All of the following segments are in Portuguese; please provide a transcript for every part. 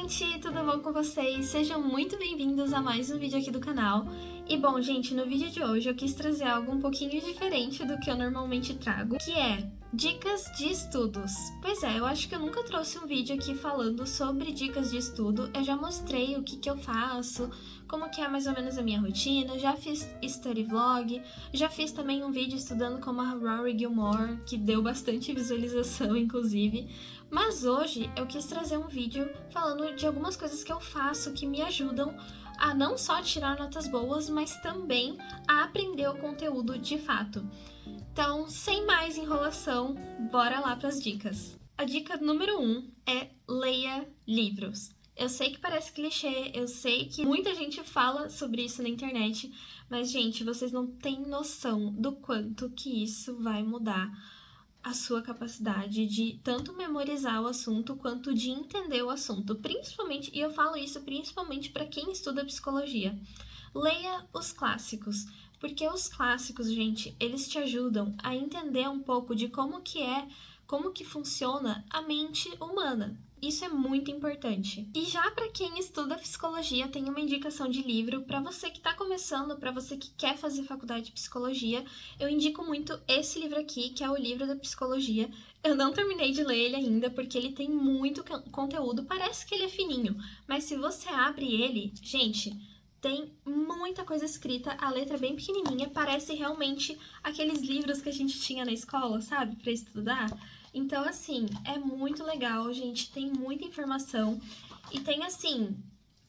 gente, tudo bom com vocês? Sejam muito bem-vindos a mais um vídeo aqui do canal. E bom, gente, no vídeo de hoje eu quis trazer algo um pouquinho diferente do que eu normalmente trago, que é dicas de estudos. Pois é, eu acho que eu nunca trouxe um vídeo aqui falando sobre dicas de estudo. Eu já mostrei o que eu faço, como que é mais ou menos a minha rotina, já fiz study vlog, já fiz também um vídeo estudando como a Rory Gilmore, que deu bastante visualização, inclusive. Mas hoje eu quis trazer um vídeo falando de algumas coisas que eu faço que me ajudam a não só tirar notas boas, mas também a aprender o conteúdo de fato. Então, sem mais enrolação, bora lá para as dicas. A dica número 1 é leia livros. Eu sei que parece clichê, eu sei que muita gente fala sobre isso na internet, mas, gente, vocês não têm noção do quanto que isso vai mudar a sua capacidade de tanto memorizar o assunto quanto de entender o assunto, principalmente, e eu falo isso principalmente para quem estuda psicologia. Leia os clássicos, porque os clássicos, gente, eles te ajudam a entender um pouco de como que funciona a mente humana. Isso é muito importante. E já para quem estuda psicologia, tem uma indicação de livro para você que está começando, para você que quer fazer faculdade de psicologia. Eu indico muito esse livro aqui, que é o livro da psicologia. Eu não terminei de ler ele ainda, porque ele tem muito conteúdo. Parece que ele é fininho, mas se você abre ele, gente, tem muita coisa escrita, a letra é bem pequenininha, parece realmente aqueles livros que a gente tinha na escola, sabe, para estudar. Então, assim, é muito legal, gente, tem muita informação e tem, assim,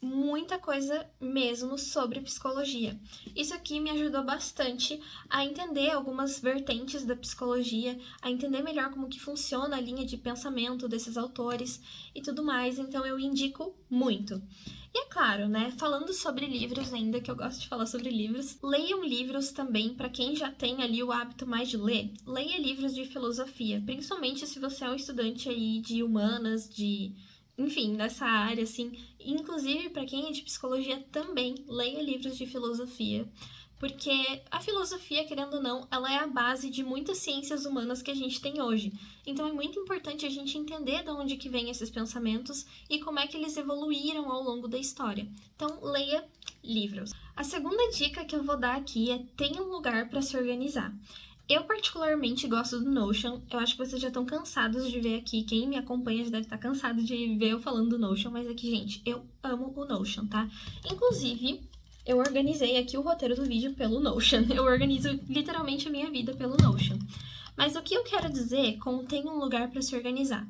muita coisa mesmo sobre psicologia. Isso aqui me ajudou bastante a entender algumas vertentes da psicologia, a entender melhor como que funciona a linha de pensamento desses autores e tudo mais, então eu indico muito. E é claro, né, falando sobre livros ainda, que eu gosto de falar sobre livros, leiam livros também, para quem já tem ali o hábito mais de ler, leia livros de filosofia, principalmente se você é um estudante aí de humanas, enfim, nessa área, assim, inclusive para quem é de psicologia também, leia livros de filosofia, porque a filosofia, querendo ou não, ela é a base de muitas ciências humanas que a gente tem hoje. Então é muito importante a gente entender de onde que vêm esses pensamentos e como é que eles evoluíram ao longo da história. Então, leia livros. A segunda dica que eu vou dar aqui é tenha um lugar para se organizar. Eu particularmente gosto do Notion, eu acho que vocês já estão cansados de ver aqui, quem me acompanha já deve estar cansado de ver eu falando do Notion, mas aqui, gente, eu amo o Notion, tá? Inclusive, eu organizei aqui o roteiro do vídeo pelo Notion, eu organizo literalmente a minha vida pelo Notion. Mas o que eu quero dizer com tem um lugar para se organizar?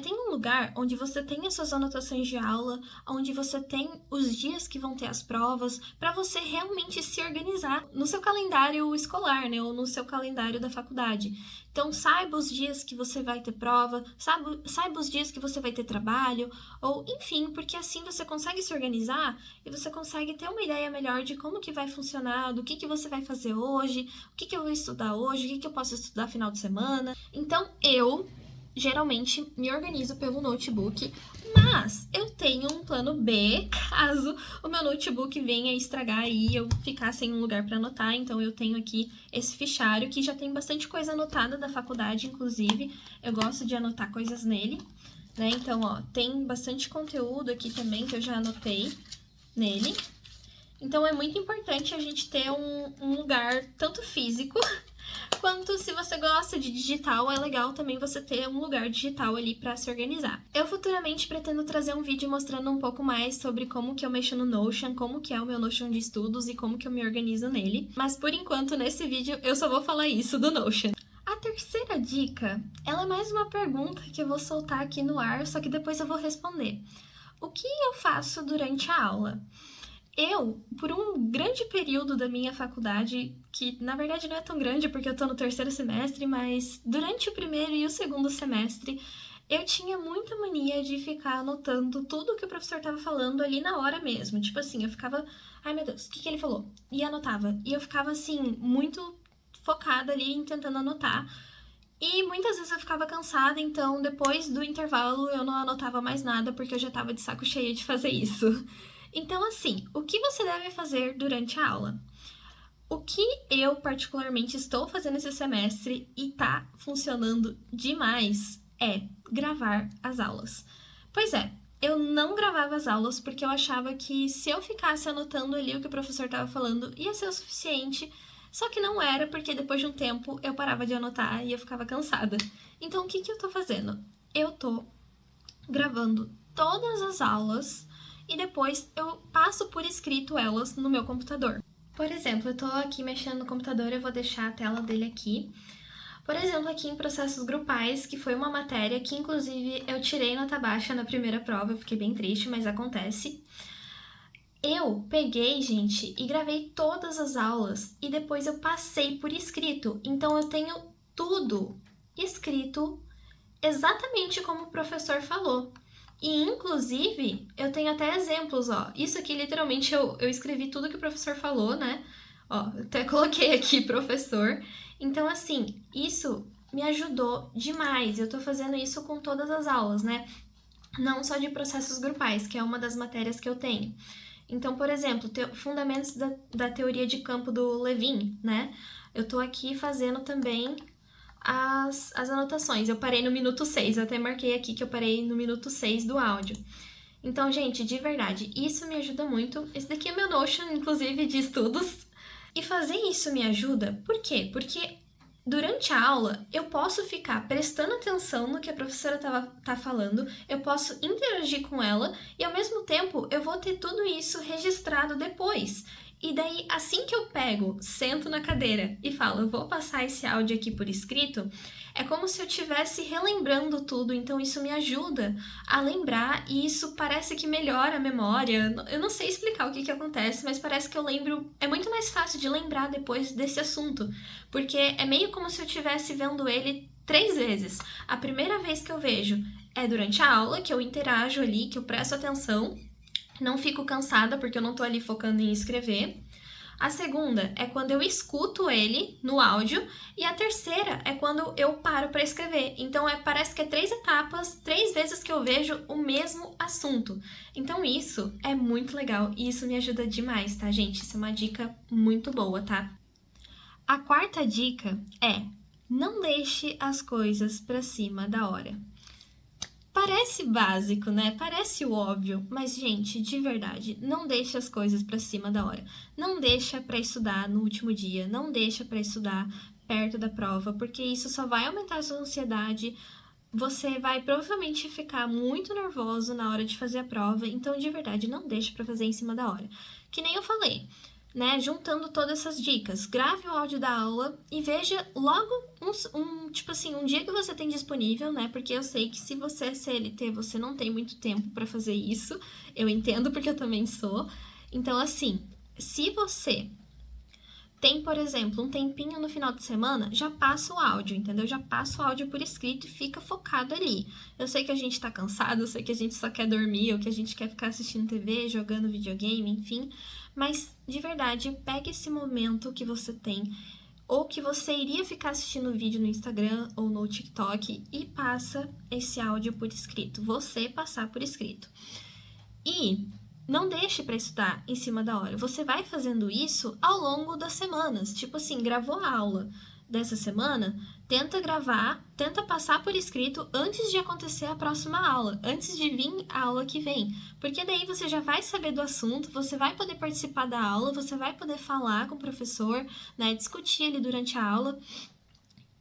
Tem um lugar onde você tem as suas anotações de aula, onde você tem os dias que vão ter as provas, para você realmente se organizar no seu calendário escolar, né, ou no seu calendário da faculdade. Então, saiba os dias que você vai ter prova, saiba os dias que você vai ter trabalho, ou enfim, porque assim você consegue se organizar e você consegue ter uma ideia melhor de como que vai funcionar, do que você vai fazer hoje, o que eu vou estudar hoje, o que eu posso estudar final de semana. Então, eu geralmente me organizo pelo notebook, mas eu tenho um plano B caso o meu notebook venha estragar e eu ficar sem um lugar para anotar. Então eu tenho aqui esse fichário que já tem bastante coisa anotada da faculdade, inclusive eu gosto de anotar coisas nele, né? Então, ó, tem bastante conteúdo aqui também que eu já anotei nele. Então é muito importante a gente ter um lugar tanto físico quanto se você gosta de digital, é legal também você ter um lugar digital ali para se organizar. Eu futuramente pretendo trazer um vídeo mostrando um pouco mais sobre como que eu mexo no Notion, como que é o meu Notion de estudos e como que eu me organizo nele. Mas por enquanto, nesse vídeo, eu só vou falar isso do Notion. A terceira dica, ela é mais uma pergunta que eu vou soltar aqui no ar, só que depois eu vou responder. O que eu faço durante a aula? Eu, por um grande período da minha faculdade, que na verdade não é tão grande porque eu tô no terceiro semestre, mas durante o primeiro e o segundo semestre, eu tinha muita mania de ficar anotando tudo que o professor tava falando ali na hora mesmo. Tipo assim, eu ficava, ai meu Deus, o que ele falou? E anotava. E eu ficava assim, muito focada ali tentando anotar. E muitas vezes eu ficava cansada, então depois do intervalo eu não anotava mais nada porque eu já tava de saco cheio de fazer isso. Então, assim, o que você deve fazer durante a aula? O que eu particularmente estou fazendo esse semestre e tá funcionando demais é gravar as aulas. Pois é, eu não gravava as aulas porque eu achava que se eu ficasse anotando ali o que o professor estava falando ia ser o suficiente. Só que não era, porque depois de um tempo eu parava de anotar e eu ficava cansada. Então o que eu tô fazendo? Eu tô gravando todas as aulas e depois eu passo por escrito elas no meu computador. Por exemplo, eu tô aqui mexendo no computador, eu vou deixar a tela dele aqui. Por exemplo, aqui em processos grupais, que foi uma matéria que inclusive eu tirei nota baixa na primeira prova, eu fiquei bem triste, mas acontece. Eu peguei, gente, e gravei todas as aulas e depois eu passei por escrito. Então eu tenho tudo escrito exatamente como o professor falou. E inclusive, eu tenho até exemplos, ó. Isso aqui literalmente eu escrevi tudo que o professor falou, né? Ó, até coloquei aqui professor. Então, assim, isso me ajudou demais. Eu tô fazendo isso com todas as aulas, né? Não só de processos grupais, que é uma das matérias que eu tenho. Então, por exemplo, fundamentos da teoria de campo do Levin, né? Eu tô aqui fazendo também as anotações. Eu parei no minuto 6, eu até marquei aqui que eu parei no minuto 6 do áudio. Então, gente, de verdade, isso me ajuda muito. Esse daqui é meu Notion, inclusive, de estudos. E fazer isso me ajuda, por quê? Porque durante a aula eu posso ficar prestando atenção no que a professora tá falando, eu posso interagir com ela e ao mesmo tempo eu vou ter tudo isso registrado depois. E daí, assim que eu pego, sento na cadeira e falo, eu vou passar esse áudio aqui por escrito, é como se eu estivesse relembrando tudo, então isso me ajuda a lembrar e isso parece que melhora a memória. Eu não sei explicar o que acontece, mas parece que eu lembro. É muito mais fácil de lembrar depois desse assunto, porque é meio como se eu estivesse vendo ele 3 vezes. A primeira vez que eu vejo é durante a aula, que eu interajo ali, que eu presto atenção. Não fico cansada porque eu não tô ali focando em escrever. A segunda é quando eu escuto ele no áudio e a terceira é quando eu paro para escrever. Então parece que é 3 etapas, 3 vezes que eu vejo o mesmo assunto. Então isso é muito legal e isso me ajuda demais, tá, gente? Isso é uma dica muito boa, tá? A quarta dica é: não deixe as coisas para cima da hora. Parece básico, né? Parece o óbvio, mas gente, de verdade, não deixe as coisas para cima da hora. Não deixa para estudar no último dia, não deixa para estudar perto da prova, porque isso só vai aumentar a sua ansiedade. Você vai provavelmente ficar muito nervoso na hora de fazer a prova, então de verdade, não deixe para fazer em cima da hora. Que nem eu falei, né, juntando todas essas dicas, grave o áudio da aula e veja logo tipo assim, um dia que você tem disponível, né? Porque eu sei que se você é CLT, você não tem muito tempo para fazer isso. Eu entendo porque eu também sou. Então, assim, se você tem, por exemplo, um tempinho no final de semana, já passa o áudio, entendeu? Já passa o áudio por escrito e fica focado ali. Eu sei que a gente tá cansado, eu sei que a gente só quer dormir, ou que a gente quer ficar assistindo TV, jogando videogame, enfim. Mas, de verdade, pegue esse momento que você tem, ou que você iria ficar assistindo vídeo no Instagram ou no TikTok, e passa esse áudio por escrito. Você passar por escrito. E não deixe para estudar em cima da hora. Você vai fazendo isso ao longo das semanas. Tipo assim, gravou a aula dessa semana, tenta gravar, tenta passar por escrito antes de acontecer a próxima aula, antes de vir a aula que vem. Porque daí você já vai saber do assunto, você vai poder participar da aula, você vai poder falar com o professor, né, discutir ali durante a aula.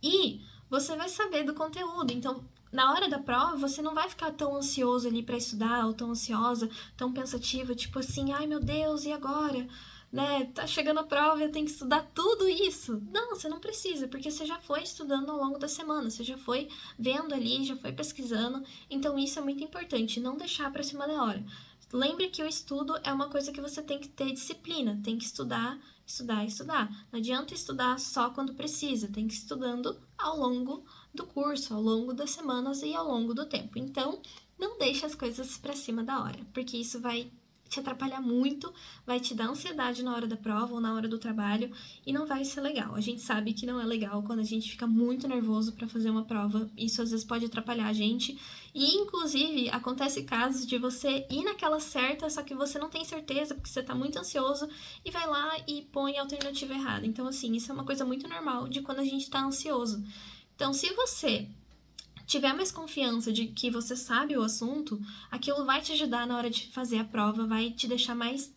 E você vai saber do conteúdo. Então, na hora da prova, você não vai ficar tão ansioso ali para estudar, ou tão ansiosa, tão pensativa, tipo assim, ai meu Deus, e agora? Né? Tá chegando a prova, eu tenho que estudar tudo isso. Não, você não precisa, porque você já foi estudando ao longo da semana, você já foi vendo ali, já foi pesquisando. Então, isso é muito importante, não deixar para cima da hora. Lembre que o estudo é uma coisa que você tem que ter disciplina, tem que estudar, estudar, estudar. Não adianta estudar só quando precisa, tem que ir estudando ao longo do curso, ao longo das semanas e ao longo do tempo. Então, não deixe as coisas para cima da hora, porque isso vai te atrapalhar muito, vai te dar ansiedade na hora da prova ou na hora do trabalho e não vai ser legal. A gente sabe que não é legal quando a gente fica muito nervoso para fazer uma prova, isso às vezes pode atrapalhar a gente e inclusive acontece casos de você ir naquela certa, só que você não tem certeza porque você tá muito ansioso e vai lá e põe a alternativa errada. Então assim, isso é uma coisa muito normal de quando a gente tá ansioso. Então se você tiver mais confiança de que você sabe o assunto, aquilo vai te ajudar na hora de fazer a prova, vai te deixar mais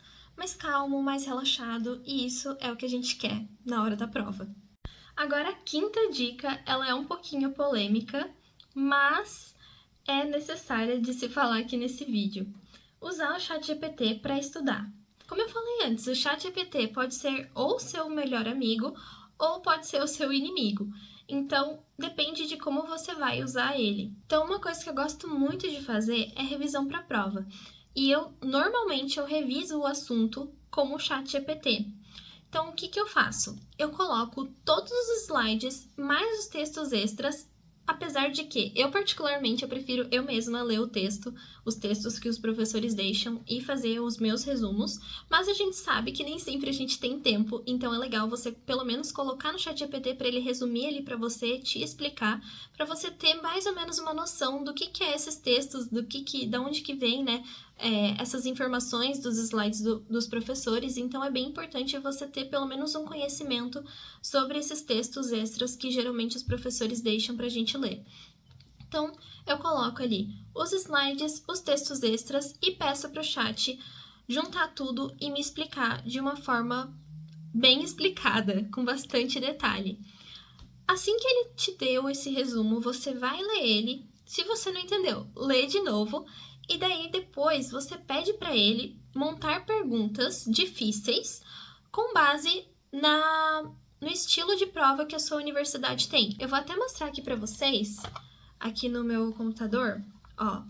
calmo, mais relaxado, e isso é o que a gente quer na hora da prova. Agora, a quinta dica, ela é um pouquinho polêmica, mas é necessária de se falar aqui nesse vídeo. Usar o ChatGPT para estudar. Como eu falei antes, o ChatGPT pode ser ou seu melhor amigo ou pode ser o seu inimigo. Então, depende de como você vai usar ele. Então, uma coisa que eu gosto muito de fazer é revisão para a prova. E normalmente eu reviso o assunto com o ChatGPT. Então, o que eu faço? Eu coloco todos os slides, mais os textos extras, apesar de que eu particularmente eu prefiro eu mesma ler o texto, os textos que os professores deixam e fazer os meus resumos, mas a gente sabe que nem sempre a gente tem tempo, então é legal você pelo menos colocar no ChatGPT para ele resumir ali para você, te explicar, para você ter mais ou menos uma noção do que é esses textos, da onde que vem, né? Essas informações dos slides dos professores, então é bem importante você ter pelo menos um conhecimento sobre esses textos extras que geralmente os professores deixam para a gente ler. Então, eu coloco ali os slides, os textos extras e peço para o chat juntar tudo e me explicar de uma forma bem explicada, com bastante detalhe. Assim que ele te deu esse resumo, você vai ler ele. Se você não entendeu, lê de novo. E daí depois você pede para ele montar perguntas difíceis com base no estilo de prova que a sua universidade tem. Eu vou até mostrar aqui para vocês, aqui no meu computador, ó.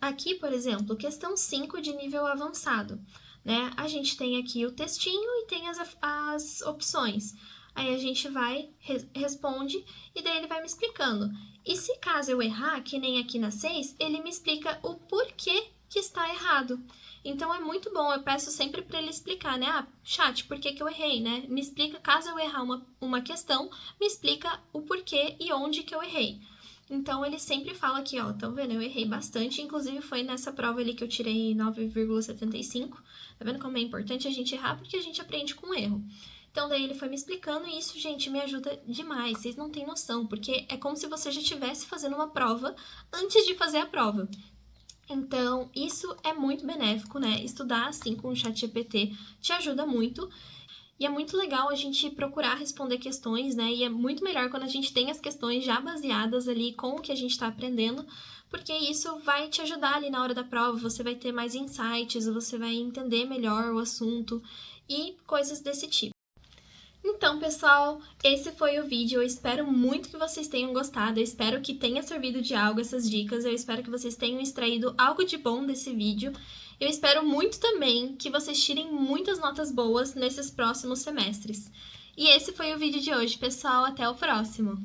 Aqui, por exemplo, questão 5 de nível avançado, né? A gente tem aqui o textinho e tem as opções. Aí a gente vai, responde, e daí ele vai me explicando. E se caso eu errar, que nem aqui na 6, ele me explica o porquê que está errado. Então é muito bom, eu peço sempre para ele explicar, né? Ah, chat, por que eu errei, né? Me explica, caso eu errar uma questão, me explica o porquê e onde que eu errei. Então ele sempre fala aqui, ó, tá vendo? Eu errei bastante, inclusive foi nessa prova ali que eu tirei 9,75. Tá vendo como é importante a gente errar? Porque a gente aprende com erro. Então, daí ele foi me explicando e isso, gente, me ajuda demais. Vocês não têm noção, porque é como se você já estivesse fazendo uma prova antes de fazer a prova. Então, isso é muito benéfico, né? Estudar assim com o ChatGPT te ajuda muito. E é muito legal a gente procurar responder questões, né? E é muito melhor quando a gente tem as questões já baseadas ali com o que a gente está aprendendo, porque isso vai te ajudar ali na hora da prova, você vai ter mais insights, você vai entender melhor o assunto e coisas desse tipo. Então, pessoal, esse foi o vídeo. Eu espero muito que vocês tenham gostado. Eu espero que tenha servido de algo essas dicas. Eu espero que vocês tenham extraído algo de bom desse vídeo. Eu espero muito também que vocês tirem muitas notas boas nesses próximos semestres. E esse foi o vídeo de hoje, pessoal. Até o próximo!